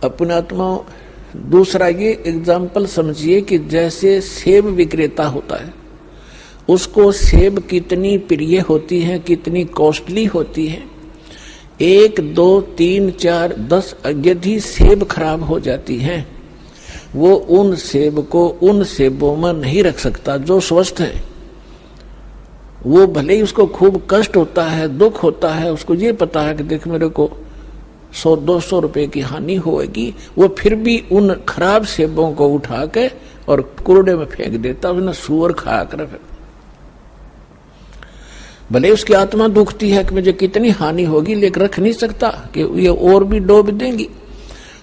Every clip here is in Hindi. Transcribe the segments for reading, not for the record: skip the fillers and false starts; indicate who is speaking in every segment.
Speaker 1: अपने आत्मा दूसरा ये एग्जाम्पल समझिए कि जैसे सेब विक्रेता होता है, उसको सेब कितनी प्रिय होती है, कितनी कॉस्टली होती है। 1 2 3 4 10 यदि सेब खराब हो जाती है, वो उन सेब को उन सेबों में नहीं रख सकता जो स्वस्थ है। वो भले ही उसको खूब कष्ट होता है, दुख होता है, उसको ये पता है कि देख मेरे को 100-200 रुपए की हानि होगी, वो फिर भी उन खराब सेबों को उठा के और कूड़े में फेंक देता, उसने सूअर खा कर। भले उसकी आत्मा दुखती है कि मुझे कितनी हानि होगी, लेकिन रख नहीं सकता कि ये और भी डूब देंगी।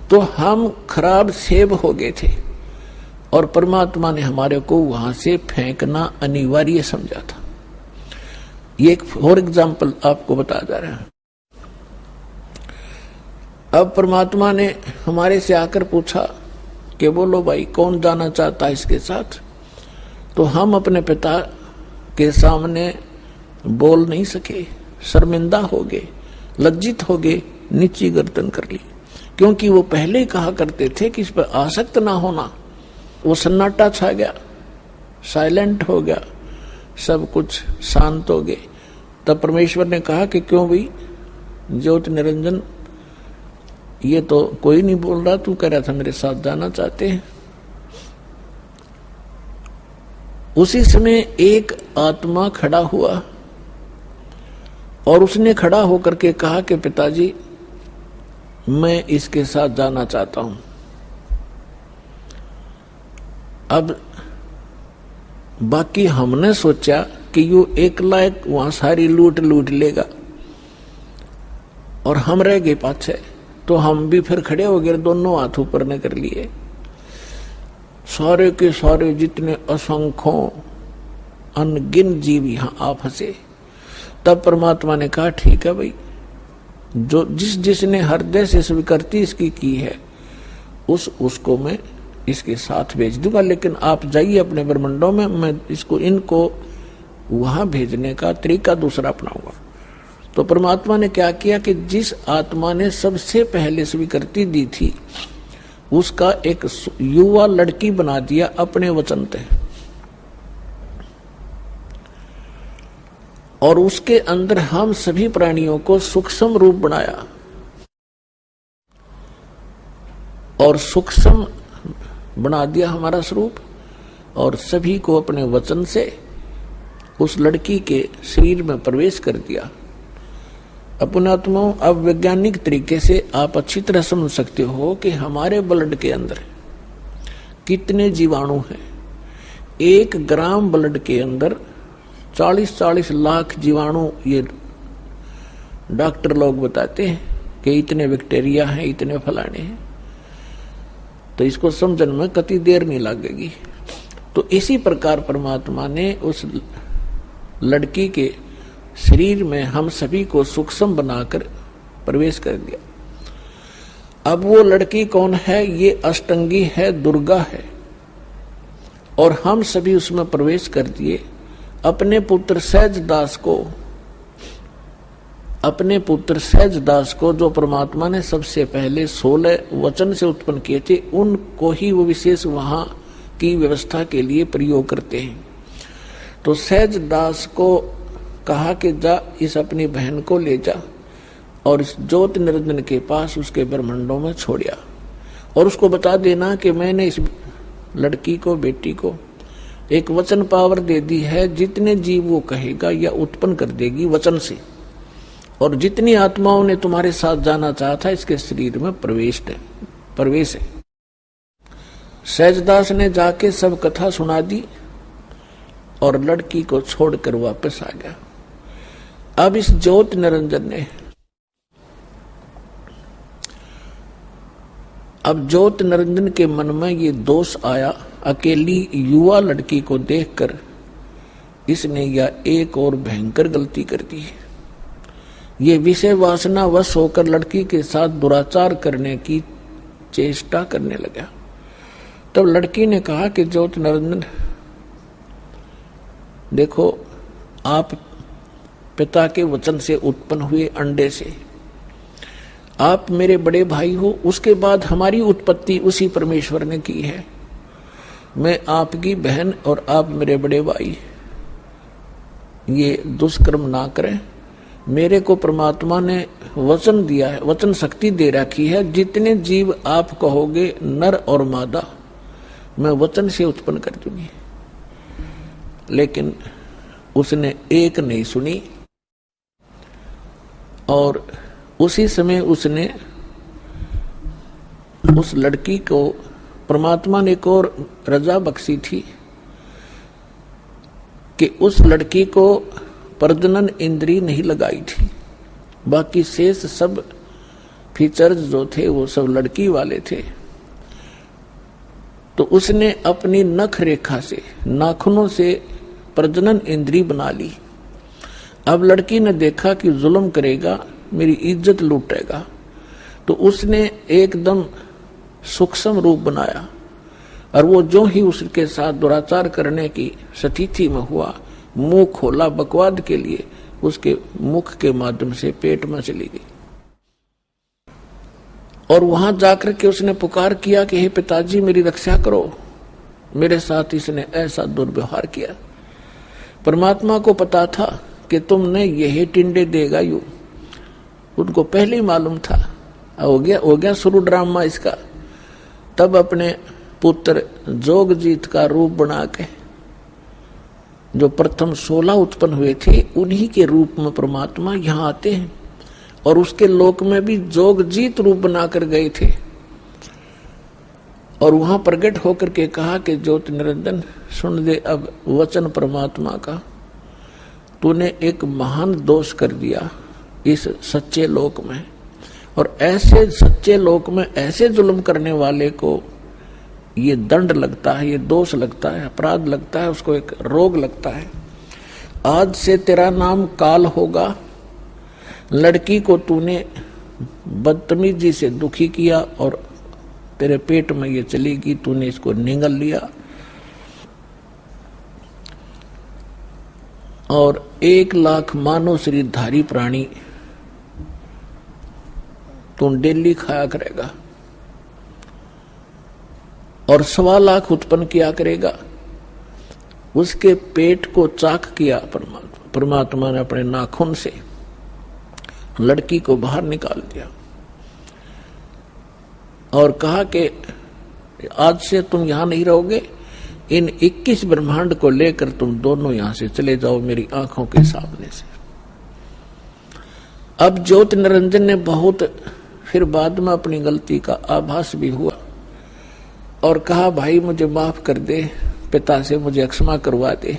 Speaker 1: तो हम खराब सेब हो गए थे और परमात्मा ने हमारे को वहां से फेंकना अनिवार्य समझा था। ये एक और एग्जाम्पल आपको बता जा रहा है। अब परमात्मा ने हमारे से आकर पूछा कि बोलो भाई कौन जाना चाहता है इसके साथ। तो हम अपने पिता के सामने बोल नहीं सके, शर्मिंदा हो गए, लज्जित हो गए, नीची गर्दन कर ली, क्योंकि वो पहले ही कहा करते थे कि इस पर आसक्त ना होना। वो सन्नाटा छा गया, साइलेंट हो गया, सब कुछ शांत हो गए। तब परमेश्वर ने कहा कि क्यों भाई ज्योति निरंजन, ये तो कोई नहीं बोल रहा, तू कह रहा था मेरे साथ जाना चाहते हैं। उसी समय एक आत्मा खड़ा हुआ और उसने खड़ा होकर के कहा कि पिताजी मैं इसके साथ जाना चाहता हूं। अब बाकी हमने सोचा कि यू एकला एक वहां सारी लूट लेगा और हम रह गए पाछे। तो हम भी फिर खड़े हो गए, दोनों हाथ ऊपर ने कर लिए। सारे के सारे जितने असंख्यों अनगिन जीव यहां आ फंसे। तब परमात्मा ने कहा ठीक है भाई, जो जिसने हृदय से स्वीकृति इसकी की है उसको मैं इसके साथ भेज दूंगा, लेकिन आप जाइए अपने ब्रह्मंडों में, मैं इनको वहां भेजने का तरीका दूसरा अपनाऊंगा। तो परमात्मा ने क्या किया कि जिस आत्मा ने सबसे पहले स्वीकृति दी थी उसका एक युवा लड़की बना दिया अपने वचन से, और उसके अंदर हम सभी प्राणियों को सूक्ष्म रूप बनाया और सूक्ष्म बना दिया हमारा स्वरूप, और सभी को अपने वचन से उस लड़की के शरीर में प्रवेश कर दिया। अपने आत्माओं, अब वैज्ञानिक तरीके से आप अच्छी तरह समझ सकते हो कि हमारे ब्लड के अंदर कितने जीवाणु हैं। 1 ग्राम ब्लड के अंदर 40-40 लाख जीवाणु, ये डॉक्टर लोग बताते हैं कि इतने बैक्टीरिया हैं, इतने फलाने हैं। तो इसको समझने में कति देर नहीं लगेगी। तो इसी प्रकार परमात्मा ने उस लड़की के शरीर में हम सभी को सूक्ष्म बनाकर प्रवेश कर दिया। अब वो लड़की कौन है? ये अष्टंगी है, दुर्गा है, और हम सभी उसमें प्रवेश कर दिए। अपने पुत्र सहज दास को जो परमात्मा ने सबसे पहले 16 वचन से उत्पन्न किए थे, उनको ही वो विशेष वहां की व्यवस्था के लिए प्रयोग करते हैं। तो सहज दास को कहा कि जा इस अपनी बहन को ले जा और इस ज्योति निरंजन के पास उसके ब्रह्मंडों में छोड़िया, और उसको बता देना कि मैंने इस लड़की को, बेटी को एक वचन पावर दे दी है, जितने जीव वो कहेगा या उत्पन्न कर देगी वचन से, और जितनी आत्माओं ने तुम्हारे साथ जाना चाहा था इसके शरीर में प्रवेश है। सहजदास ने जाके सब कथा सुना दी और लड़की को छोड़कर वापस आ गया। अब इस ज्योति निरंजन ने, अब ज्योति निरंजन के मन में ये दोष आया, अकेली युवा लड़की को देखकर इसने यह एक और भयंकर गलती कर दी। ये विषय वासना वश होकर लड़की के साथ दुराचार करने की चेष्टा करने लगा। तब लड़की ने कहा कि ज्योति निरंजन देखो, आप पिता के वचन से उत्पन्न हुए अंडे से, आप मेरे बड़े भाई हो, उसके बाद हमारी उत्पत्ति उसी परमेश्वर ने की है। मैं आपकी बहन और आप मेरे बड़े भाई, ये दुष्कर्म ना करें। मेरे को परमात्मा ने वचन दिया है, वचन शक्ति दे रखी है, जितने जीव आप कहोगे नर और मादा मैं वचन से उत्पन्न कर दूंगी। लेकिन उसने एक नहीं सुनी और उसी समय उसने उस लड़की को, परमात्मा ने एक और रजा बख्शी थी कि उस लड़की को प्रजनन इंद्री नहीं लगाई थी, बाकी शेष सब फीचर्स जो थे वो सब लड़की वाले थे। तो उसने अपनी नख रेखा से, नाखूनों से प्रजनन इंद्री बना ली। अब लड़की ने देखा कि जुल्म करेगा, मेरी इज्जत लूटेगा, तो उसने एकदम सूक्ष्म रूप बनाया और वो जो ही उसके साथ दुराचार करने की स्थिति में हुआ, मुंह खोला बकवाद के लिए, उसके मुख के माध्यम से पेट में चली गई। और वहां जाकर के उसने पुकार किया कि हे पिताजी मेरी रक्षा करो, मेरे साथ इसने ऐसा दुर्व्यवहार किया। परमात्मा को पता था कि तुमने यही टिंडे देगा यू, उनको पहले ही मालूम था। हो गया शुरू ड्रामा इसका। तब अपने पुत्र जोगजीत का रूप बना के, जो प्रथम 16 उत्पन्न हुए थे, उन्हीं के रूप में परमात्मा यहाँ आते हैं और उसके लोक में भी जोगजीत रूप बनाकर गए थे। और वहां प्रकट होकर के कहा कि ज्योति निरंजन सुन दे अब वचन परमात्मा का, तूने एक महान दोष कर दिया इस सच्चे लोक में, और ऐसे सच्चे लोक में ऐसे जुल्म करने वाले को ये दंड लगता है, ये दोष लगता है, अपराध लगता है, उसको एक रोग लगता है। आज से तेरा नाम काल होगा। लड़की को तूने बदतमीजी से दुखी किया और तेरे पेट में ये चलेगी, तूने इसको निगल लिया। और 1 लाख मानव शरीरधारी प्राणी तू डेली खाया करेगा और 1.25 लाख उत्पन्न किया करेगा। उसके पेट को चाक किया परमात्मा ने अपने नाखून से, लड़की को बाहर निकाल दिया और कहा कि आज से तुम यहां नहीं रहोगे, इन 21 ब्रह्मांड को लेकर तुम दोनों यहां से चले जाओ मेरी आंखों के सामने से। अब ज्योति निरंजन ने बहुत फिर बाद में अपनी गलती का आभास भी हुआ और कहा भाई मुझे माफ कर दे, पिता से मुझे क्षमा करवा दे।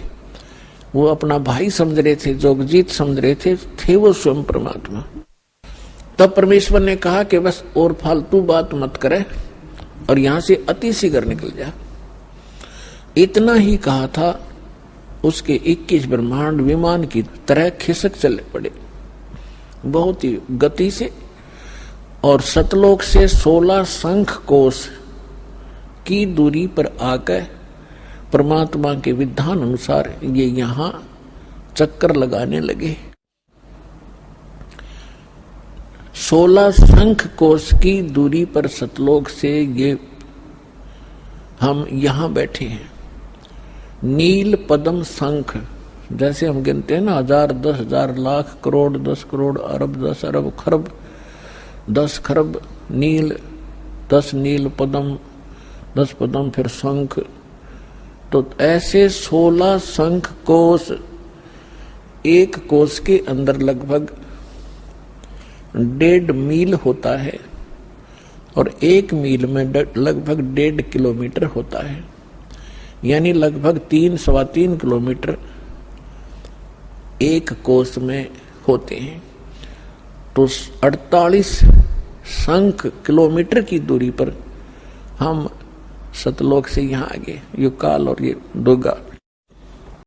Speaker 1: वो अपना भाई समझ रहे थे, जोगजीत समझ रहे थे वो स्वयं परमात्मा। तब परमेश्वर ने कहा कि बस और फालतू बात मत करे और यहां से अति शीघ्र निकल जा। इतना ही कहा था, उसके 21 ब्रह्मांड विमान की तरह खिसक चले पड़े बहुत ही गति से, और सतलोक से 16 शंख कोश की दूरी पर आकर परमात्मा के विधान अनुसार ये यहां चक्कर लगाने लगे। 16 शंख कोश की दूरी पर सतलोक से ये हम यहां बैठे हैं। नील पद्म शंख, जैसे हम गिनते हैं ना 1000, 10,000, लाख, करोड़, 10 करोड़, अरब, 10 अरब, खरब, 10 खरब नील, 10 नील पद्म, 10 पद्म, फिर शंख। तो ऐसे 16 शंख कोश, एक कोश के अंदर लगभग 1.5 मील होता है और 1 मील में लगभग 1.5 किलोमीटर होता है, यानी लगभग 3-3.25 किलोमीटर एक कोस में होते हैं। तो 48 शंख किलोमीटर की दूरी पर हम सतलोक से यहाँ आ गए। ये काल और ये दुर्गा